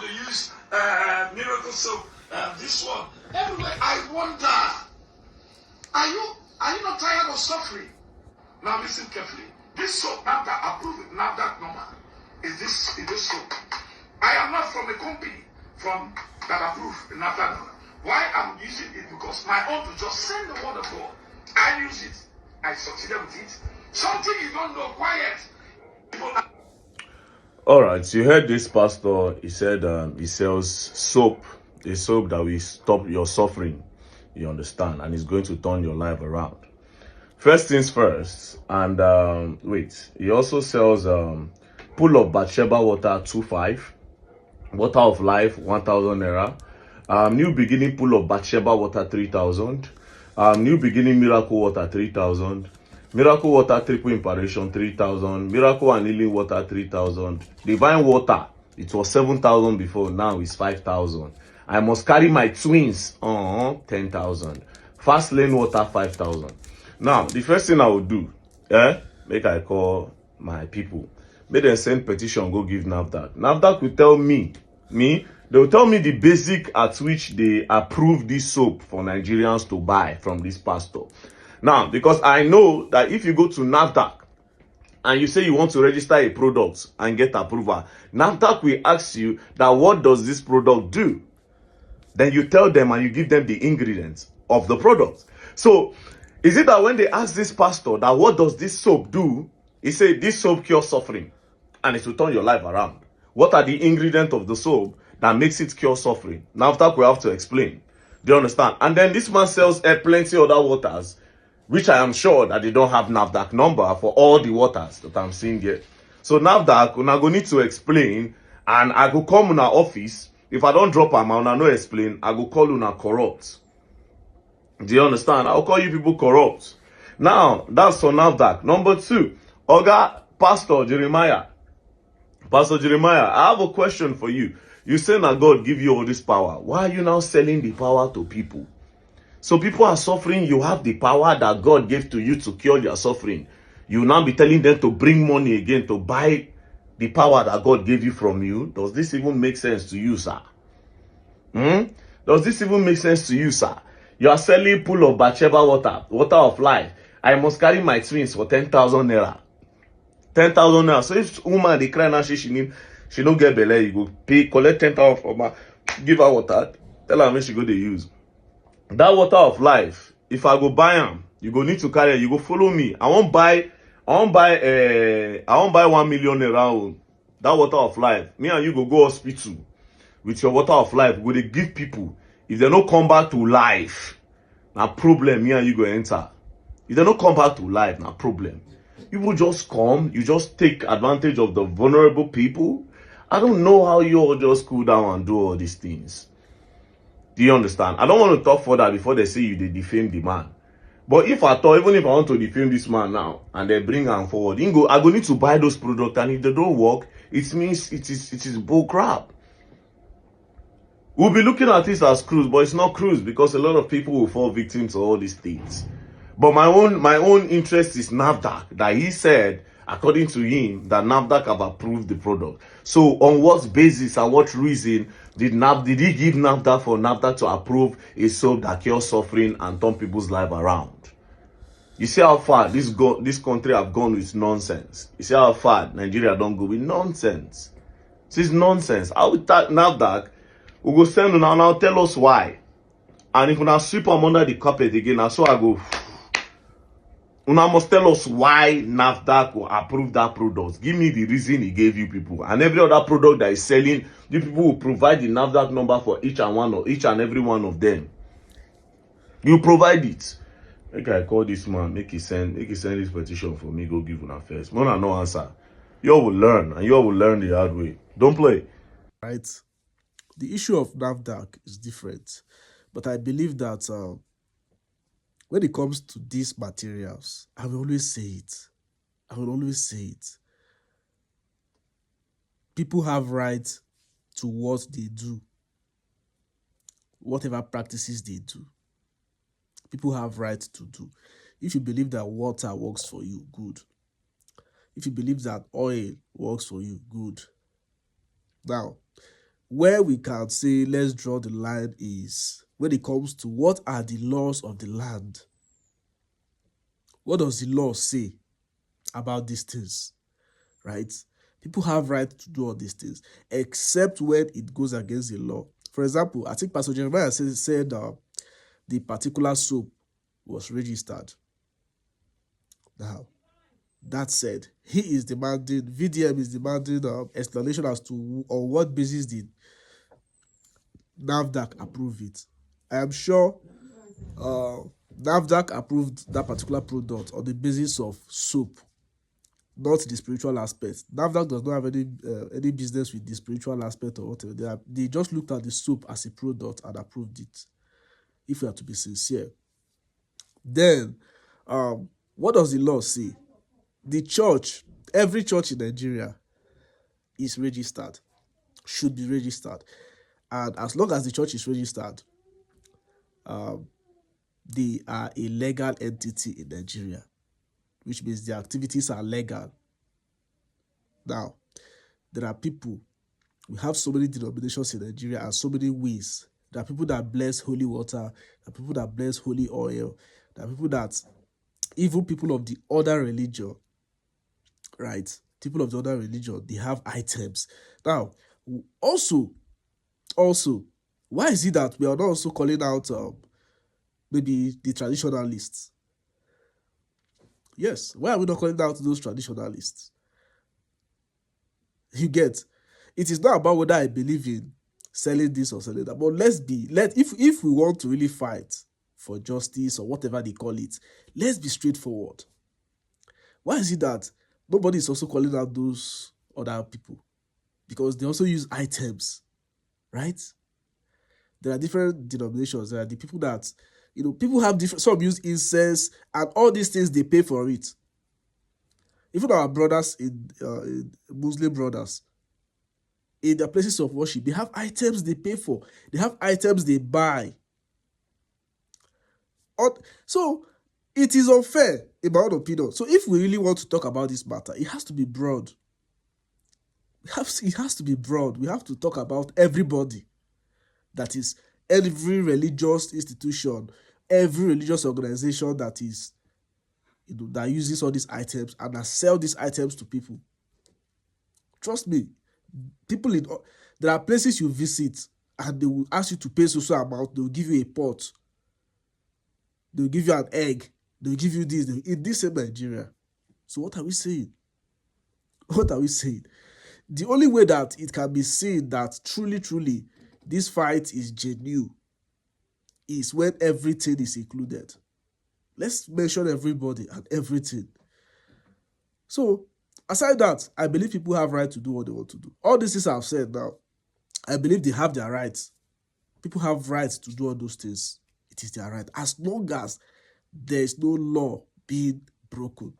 they use miracle soap, this one. Everywhere, I wonder, are you not tired of suffering? Now listen carefully. This soap, NAFDAC approved, NAFDAC number, is this soap. I am not from a company that approved NAFDAC number. Why I'm using it? Because my own to just send the word of God. I use it. I succeeded with it. Something you don't know, quiet. All right, you heard this pastor. He said he sells soap, a soap that will stop your suffering. You understand? And it's going to turn your life around. First things first. And wait, he also sells Pool of Bathsheba water 2.5, Water of Life 1,000 naira, New Beginning Pool of Bathsheba water 3,000, New Beginning Miracle water 3,000. Miracle water triple impartation 3,000. Miracle and healing water 3,000. Divine water, it was 7,000 before, now it's 5,000. I must carry my twins 10,000. Fast lane water 5,000. Now the first thing I will do, make I call my people, make them send petition, go give NAFDAC. NAFDAC will tell me they will tell me the basic at which they approve this soap for Nigerians to buy from this pastor. Now, because I know that if you go to NAFDAC and you say you want to register a product and get approval, NAFDAC will ask you that what does this product do? Then you tell them and you give them the ingredients of the product. So, is it that when they ask this pastor that what does this soap do, he said this soap cures suffering and it will turn your life around. What are the ingredients of the soap that makes it cure suffering? NAFDAC will have to explain. Do you understand? And then this man sells plenty other waters, which I am sure that they don't have NAFDAC number for all the waters that I'm seeing here. So NAFDAC, una go need to explain, and I go come in our office. If I don't drop am, una no explain, I go call una corrupt. Do you understand? I'll call you people corrupt. Now, that's for NAFDAC. Number 2, Oga Pastor Jeremiah. Pastor Jeremiah, I have a question for you. You say that God give you all this power. Why are you now selling the power to people? So people are suffering, you have the power that God gave to you to cure their suffering. You now be telling them to bring money again to buy the power that God gave you from you. Does this even make sense to you, sir? Does this even make sense to you, sir? You are selling Pool of Bathsheba water, Water of Life. I must carry my twins for 10,000 naira. 10,000 naira. So if woman they cry now, she don't get belay, you go pay, collect 10,000 from her, give her water, tell her when she go to use. That Water of Life, if I go buy them, you go need to carry it. You go follow me. I won't buy 1 million around that Water of Life. Me and you go hospital with your Water of Life. Go they give people. If they don't come back to life, na problem. Me and you go enter. If they don't come back to life, na problem. You will just come. You just take advantage of the vulnerable people. I don't know how you all just cool down and do all these things. Do you understand? I don't want to talk further before they say they defame the man. But if I thought, even if I want to defame this man now and they bring him forward, I go need to buy those products, and if they don't work, it means it is bull crap. We'll be looking at this as cruise, but it's not cruise because a lot of people will fall victim to all these things. But my own interest is NAFDAC, that he said, according to him, that NAFDAC have approved the product. So on what basis and what reason did he give NAFDAC for NAFDAC to approve a soap that cures suffering and turn people's life around? You see how far this country have gone with nonsense. You see how far Nigeria don't go with nonsense. This is nonsense. I will tell NAFDAC, we go send you now tell us why. And if we now sweep them under the carpet again, I so I go. Una must tell us why NAFDAC will approve that product. Give me the reason he gave you people. And every other product that is selling, the people will provide the NAFDAC number for each and every one of them. You provide it. Make I call this man, make he send this petition for me, go give una first. Man, no answer. You all will learn, and you all will learn the hard way. Don't play. Right? The issue of NAFDAC is different. But I believe that when it comes to these materials, I will always say it. People have rights to what they do, whatever practices they do. People have rights to do. If you believe that water works for you, good. If you believe that oil works for you, good. Now, where we can say let's draw the line is when it comes to what are the laws of the land. What does the law say about these things, right? People have right to do all these things, except when it goes against the law. For example, I think Pastor Jeremiah said the particular soap was registered. Now, that said, he is demanding, VDM is demanding explanation as to on what basis did NAFDAC approve it. I am sure NAFDAC approved that particular product on the basis of soap, not the spiritual aspect. NAFDAC does not have any business with the spiritual aspect or whatever. They just looked at the soap as a product and approved it, if we are to be sincere. Then, what does the law say? The church, every church in Nigeria is registered, should be registered. And as long as the church is registered, they are a legal entity in Nigeria, which means their activities are legal. Now, there are people, we have so many denominations in Nigeria and so many ways. There are people that bless holy water, there are people that bless holy oil, there are people that, even people of the other religion, right? People of the other religion, they have items. Now, also, why is it that we are not also calling out maybe the traditionalists? Yes, why are we not calling out those traditionalists? You get, it is not about whether I believe in selling this or selling that, but if we want to really fight for justice or whatever they call it, let's be straightforward. Why is it that nobody is also calling out those other people? Because they also use items, right? There are different denominations. There are the people that, people have different, some use incense and all these things, they pay for it. Even our brothers in Muslim brothers, in their places of worship, they have items they pay for. They have items they buy. So it is unfair, in my own opinion. So if we really want to talk about this matter, it has to be broad. It has to be broad. We have to talk about everybody. That is, every religious institution, every religious organization that is, that uses all these items and that sell these items to people. Trust me, there are places you visit and they will ask you to pay so amount. They will give you a pot. They will give you an egg. They will give you this. In this same Nigeria. So what are we saying? What are we saying? The only way that it can be seen that truly this fight is genuine is when everything is included. Let's mention everybody and everything. So, aside that, I believe people have right to do what they want to do. All this is I've said now, I believe they have their rights. People have rights to do all those things. It is their right. As long as there is no law being broken.